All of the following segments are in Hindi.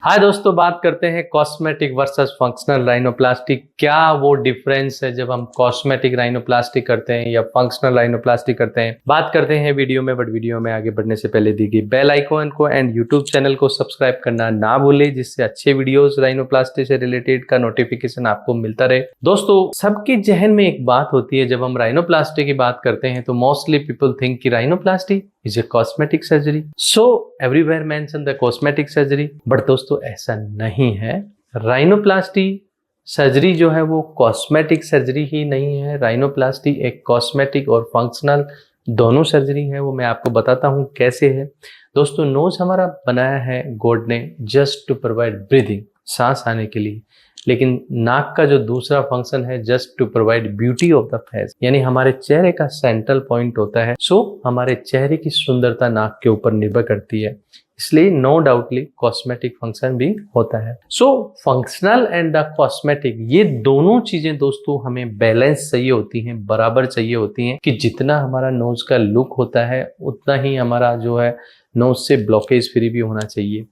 हाय दोस्तों, बात करते हैं कॉस्मेटिक वर्सेस फंक्शनल राइनोप्लास्टी। क्या वो डिफरेंस है जब हम कॉस्मेटिक राइनोप्लास्टी करते हैं या फंक्शनल राइनोप्लास्टी करते हैं, बात करते हैं वीडियो में। बट वीडियो में आगे बढ़ने से पहले दी गई बेल आइकॉन को एंड यूट्यूब चैनल को सब्सक्राइब करना ना भूले, जिससे अच्छे वीडियोस राइनोप्लास्टी से रिलेटेड का नोटिफिकेशन आपको मिलता रहे। दोस्तों, सबके जहन में एक बात होती है, जब हम राइनोप्लास्टी की बात करते हैं तो मोस्टली पीपल थिंक कि rhinoplasty is a cosmetic surgery. So everywhere mention the cosmetic surgery. But दोस्तों ऐसा नहीं है। राइनोप्लास्टी सर्जरी जो है वो कॉस्मेटिक सर्जरी ही नहीं है। राइनोप्लास्टी एक कॉस्मेटिक और फंक्शनल दोनों सर्जरी है। वो मैं आपको बताता हूँ कैसे है। दोस्तों, नोज हमारा बनाया है गॉड ने जस्ट टू प्रोवाइड ब्रीदिंग, सांस आने के लिए। लेकिन नाक का जो दूसरा फंक्शन है just to provide beauty of the face, यानी हमारे चेहरे का सेंट्रल पॉइंट होता है। सो हमारे चेहरे की सुंदरता नाक के ऊपर निर्भर करती है, इसलिए नो डाउटली कॉस्मेटिक फंक्शन भी होता है। So functional and the cosmetic, ये दोनों चीजें दोस्तों हमें बैलेंस चाहिए होती हैं, बराबर चाहिए होती हैं कि जितना हमारा नोज का लुक होता है उतना ही हमारा जो है नोज से ब्लॉकेज फ्री भी होना चाहिए।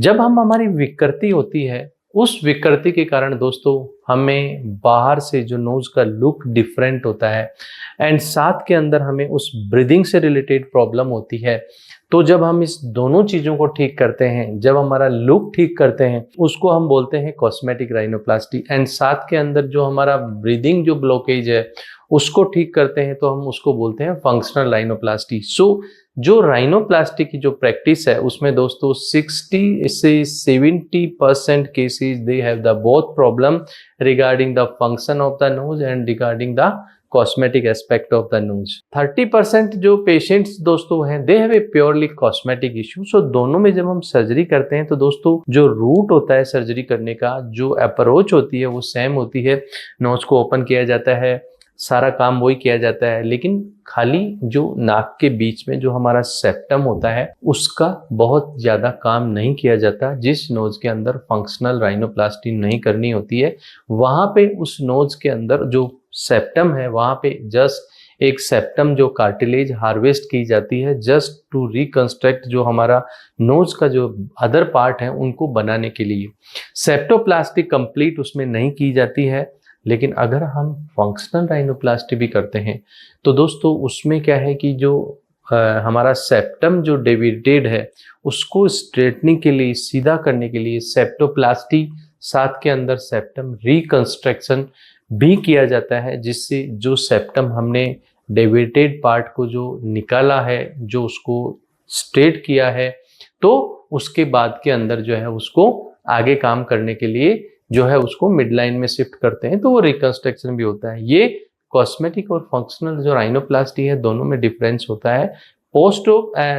जब हमारी विकृति होती है, उस विकृति के कारण दोस्तों हमें बाहर से जो नोज का लुक डिफरेंट होता है एंड साथ के अंदर हमें उस ब्रीदिंग से रिलेटेड प्रॉब्लम होती है। तो जब हम इस दोनों चीजों को ठीक करते हैं, जब हमारा लुक ठीक करते हैं, उसको हम बोलते हैं कॉस्मेटिक राइनोप्लास्टी। एंड साथ के अंदर जो हमारा ब्रीदिंग जो ब्लॉकेज है उसको ठीक करते हैं तो हम उसको बोलते हैं फंक्शनल राइनोप्लास्टी। सो जो राइनोप्लास्टी की जो प्रैक्टिस है उसमें दोस्तों 60 से 70% cases they have the both problem regarding the function of the nose and regarding the cosmetic aspect of the nose. 30% जो पेशेंट्स दोस्तों हैं they have a purely cosmetic issue. So दोनों में जब हम सर्जरी करते हैं तो दोस्तों जो रूट होता है सर्जरी करने का, जो अप्रोच होती है वो सेम होती है। नोज को ओपन किया जाता है, सारा काम वही किया जाता है, लेकिन खाली जो नाक के बीच में जो हमारा सेप्टम होता है उसका बहुत ज्यादा काम नहीं किया जाता। जिस नोज के अंदर फंक्शनल राइनोप्लास्टी नहीं करनी होती है, वहां पे उस नोज के अंदर जो सेप्टम है वहां पे जस्ट एक सेप्टम जो कार्टिलेज हार्वेस्ट की जाती है जस्ट टू रिकंस्ट्रक्ट जो हमारा नोज का जो अदर पार्ट है उनको बनाने के लिए। सेप्टोप्लास्टी कंप्लीट उसमें नहीं की जाती है। लेकिन अगर हम फंक्शनल राइनोप्लास्टी भी करते हैं तो दोस्तों उसमें क्या है कि जो हमारा सेप्टम जो डेविएटेड है उसको स्ट्रेटनिंग के लिए, सीधा करने के लिए सेप्टोप्लास्टी, साथ के अंदर सेप्टम रिकंस्ट्रक्शन भी किया जाता है, जिससे जो सेप्टम हमने डेविएटेड पार्ट को जो निकाला है, जो उसको स्ट्रेट किया है, तो उसके बाद के अंदर जो है उसको आगे काम करने के लिए जो है उसको मिड लाइन में शिफ्ट करते हैं, तो वो रिकंस्ट्रक्शन भी होता है। ये कॉस्मेटिक और फंक्शनल जो राइनोप्लास्टी है दोनों में डिफरेंस होता है। पोस्ट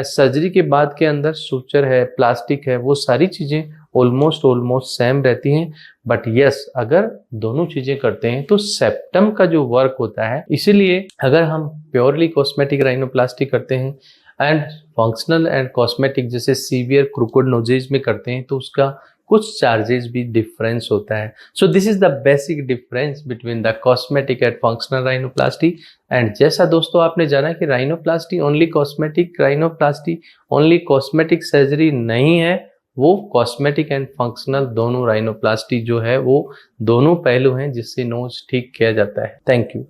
सर्जरी के बाद के अंदर सुचर है, प्लास्टिक है, वो सारी चीजें ऑलमोस्ट सेम रहती हैं। बट यस, अगर दोनों चीजें करते हैं तो सेप्टम का जो वर्क होता है, इसीलिए अगर हम प्योरली कॉस्मेटिक राइनोप्लास्टी करते हैं एंड फंक्शनल एंड कॉस्मेटिक जैसे सीवियर क्रूकोड नोजेज में करते हैं तो उसका कुछ चार्जेस भी डिफरेंस होता है। So this is the basic difference between the cosmetic and functional rhinoplasty. And जैसा दोस्तों आपने जाना कि rhinoplasty only cosmetic, rhinoplasty only cosmetic surgery नहीं है, वो कॉस्मेटिक एंड फंक्शनल दोनों राइनोप्लास्टी जो है वो दोनों पहलू हैं जिससे नोज ठीक किया जाता है। Thank you.